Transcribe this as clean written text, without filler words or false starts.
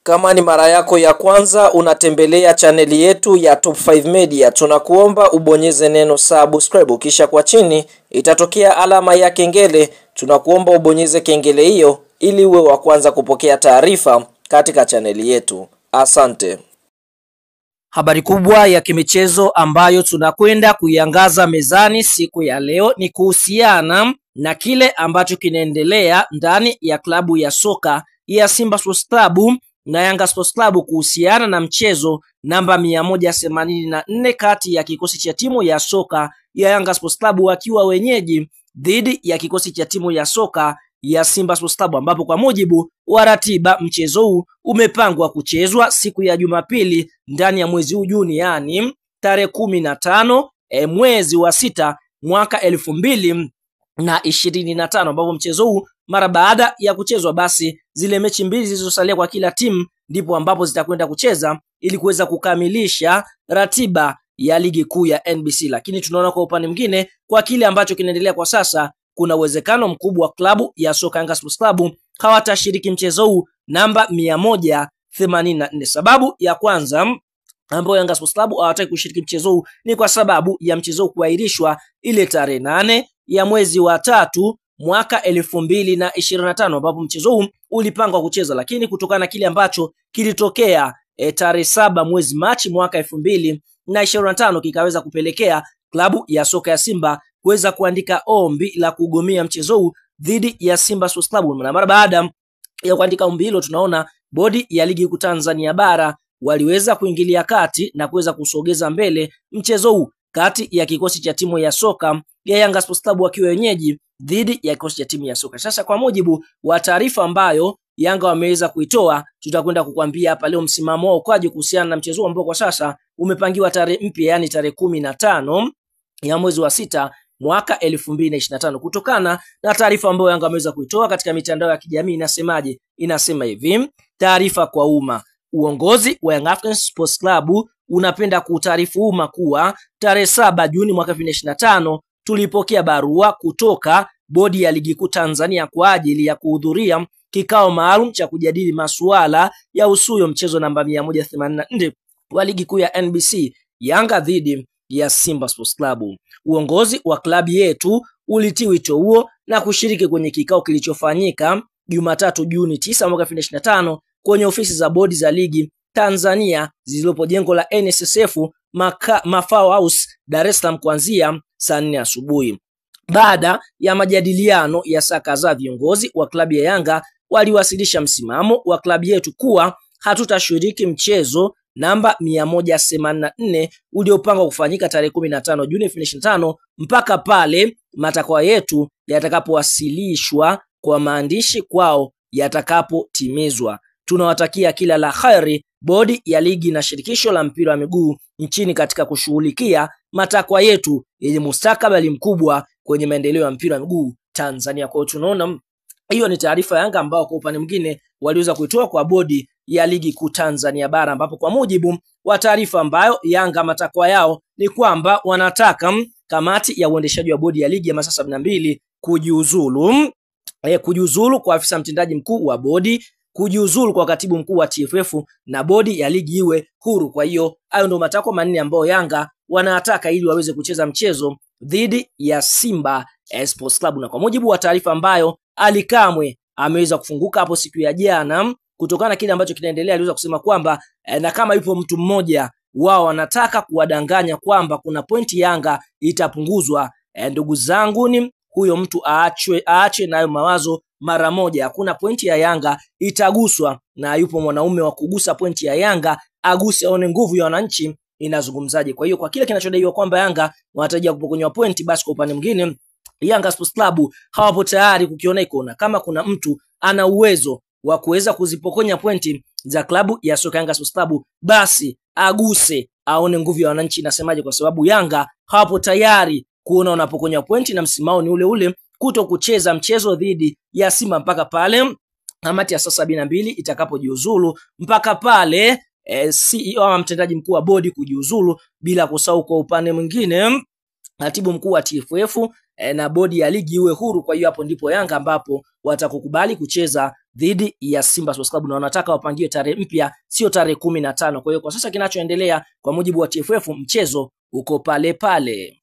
Kama ni mara yako ya kwanza unatembelea chaneli yetu ya Top 5 Media, tunakuomba ubonyeze neno subscribe, kisha kwa chini itatokea alama ya kengele. Tunakuomba ubonyeze kengele hiyo ili uwe wa kwanza kupokea taarifa katika chaneli yetu. Asante. Habari kubwa ya kimichezo ambayo tunakwenda kuiangaza mezani siku ya leo ni kuhusiana na kile ambacho kinaendelea ndani ya klabu ya soka ya Simba Sports Club na Yanga Sports Club kuhusiana na mchezo namba 184 kati ya kikosi cha timu ya soka ya Yanga Sports Club wakiwa wenyeji dhidi ya kikosi cha timu ya soka ya Simba Sports Club, ambapo kwa mujibu wa ratiba mchezo huu umepangwa kuchezwa siku ya Jumapili ndani ya mwezi huu Juni, yani tarehe 15 mwezi wa 6 mwaka 2025, ambapo mchezo huu mara baada ya kuchezwa basi zile mechi mbili zilizosalia kwa kila timu ndipo ambapo zitakwenda kucheza ili kuweza kukamilisha ratiba ya ligi kuu ya NBC. Lakini tunaona kwa upande mwingine kwa kile ambacho kinaendelea kwa sasa, kuna uwezekano mkubwa klabu ya soka Yanga Sports Club hawatashiriki mchezo huu namba 184. Sababu ya kwanza ambayo Yanga Sports Club hawataki kushiriki mchezo huu ni kwa sababu ya mchezo kuahirishwa ile tarehe 8 ya mwezi wa 3 mwaka 2025, ambapo mchezo huu ulipangwa kucheza, lakini kutokana na kile ambacho kilitokea tarehe 7 mwezi Machi mwaka 2025 kikaweza kupelekea klabu ya soka ya Simba kuweza kuandika ombi la kugomea mchezo huu dhidi ya Simba Sports Club. Na mara baada ya kuandika ombi hilo, tunaona bodi ya ligi kuu Tanzania bara waliweza kuingilia kati na kuweza kusogeza mbele mchezo huu kati ya kikosi cha timu ya soka ya Yanga Sports Club wakiwa wenyeji dhidi ya kikosi cha timu ya soka. Sasa kwa mujibu wa taarifa ambayo Yanga wameweza kuitoa, tutakwenda kukwambia hapa leo msimamo wao kwaje kuhusiana na mchezo ambao kwa sasa umepangiwa tarehe mpya, yani tarehe 15 ya mwezi wa 6 mwaka 2025. Kutokana na taarifa ambayo Yanga wameweza kuitoa katika mitandao ya kijamii, inasemaje? Inasema hivi: taarifa kwa umma. Uongozi wa Young Africans Sports Club unapenda kutaarifu umma kuwa tarehe 7 Juni mwaka 2025 tulipokea barua kutoka bodi ya ligi kuu Tanzania kwa ajili ya kuhudhuria kikao maalum cha kujadili masuala ya usuyo mchezo namba 184 wa ligi kuu ya NBC, Yanga dhidi ya Simba Sports Club. Uongozi wa klabu yetu ulitii wito huo na kushiriki kwenye kikao kilichofanyika Jumatatu Juni 9 mwaka 2025 kwenye ofisi za bodi za ligi Tanzania zilizopo jengo la NSSF Mafao House, Dar es Salaam kuanzia saa 4 asubuhi. Baada ya majadiliano ya saa kadhaa, viongozi wa klabu ya Yanga waliwasilisha msimamo wa klabu yetu kuwa hatutashiriki mchezo namba 184 uliopangwa kufanyika tarehe 15 Juni 2025 mpaka pale matakwa yetu yatakapowasilishwa kwa maandishi kwao yatakapotimizwa. Tunawatakia kila la kheri bodi ya ligi na shirikisho la mpira wa miguu nchini katika kushughulikia matakwa yetu yenye mustakabali mkubwa kwenye maendeleo ya mpira wa miguu Tanzania. Kwa hiyo tunaona hiyo ni taarifa ya Yanga ambao kwa upande mwingine waliweza kuitoa kwa bodi ya ligi kuu Tanzania bara, ambapo kwa mujibu wa taarifa ambayo Yanga matakwa yao ni kwamba wanataka kamati ya uendeshaji wa bodi ya ligi ya masaa 72 kujiuzulu kwa afisa mtendaji mkuu wa bodi, kujiuzulu kwa katibu mkuu wa TFF na bodi ya ligi iwe huru. Kwa hiyo hayo ndio matakwa manne ambayo Yanga wanataka ili waweze kucheza mchezo dhidi ya Simba Sports Club. Na kwa mujibu wa taarifa ambayo Ali Kamwe ameweza kufunguka hapo siku ya jana, kutokana na kile ambacho kinaendelea, aliweza kusema kwamba na kama yupo mtu mmoja wao wanataka kuwadanganya kwamba kuna pointi Yanga itapunguzwa, ndugu zangu ni huyo mtu aache nayo mawazo mara moja. Hakuna pointi ya Yanga itaguswa, na yupo mwanaume wa kugusa pointi ya Yanga aguse, aone nguvu ya wananchi inazungumzaje. Kwa hiyo kwa kile kinachodaiwa kwamba Yanga wanatarajia kupokonywa pointi, basi kwa upande mwingine Yanga Sports Club hawapo tayari kukiona ikona kama kuna mtu ana uwezo wa kuweza kuzipokonya pointi za klabu ya soka Yanga Sports Club, basi aguse aone nguvu ya wananchi inasemaje, kwa sababu Yanga hawapo tayari kuona wanapokonywa pointi, na msimamo ni ule ule kuto kucheza mchezo dhidi ya Simba mpaka pale kamati ya saa 72 itakapojiuzulu, mpaka pale CEO ama mtendaji mkuu wa bodi kujiuzulu, bila kusahau kwa upande mwingine katibu mkuu wa TFF na bodi ya ligi iwe huru. Kwa hiyo hapo ndipo Yanga ambapo watakukubali kucheza dhidi ya Simba Sports Club na wanataka wapangiwe tarehe mpya, sio tarehe 15. Kwa hiyo kwa sasa kinachoendelea kwa mujibu wa TFF, mchezo uko pale pale.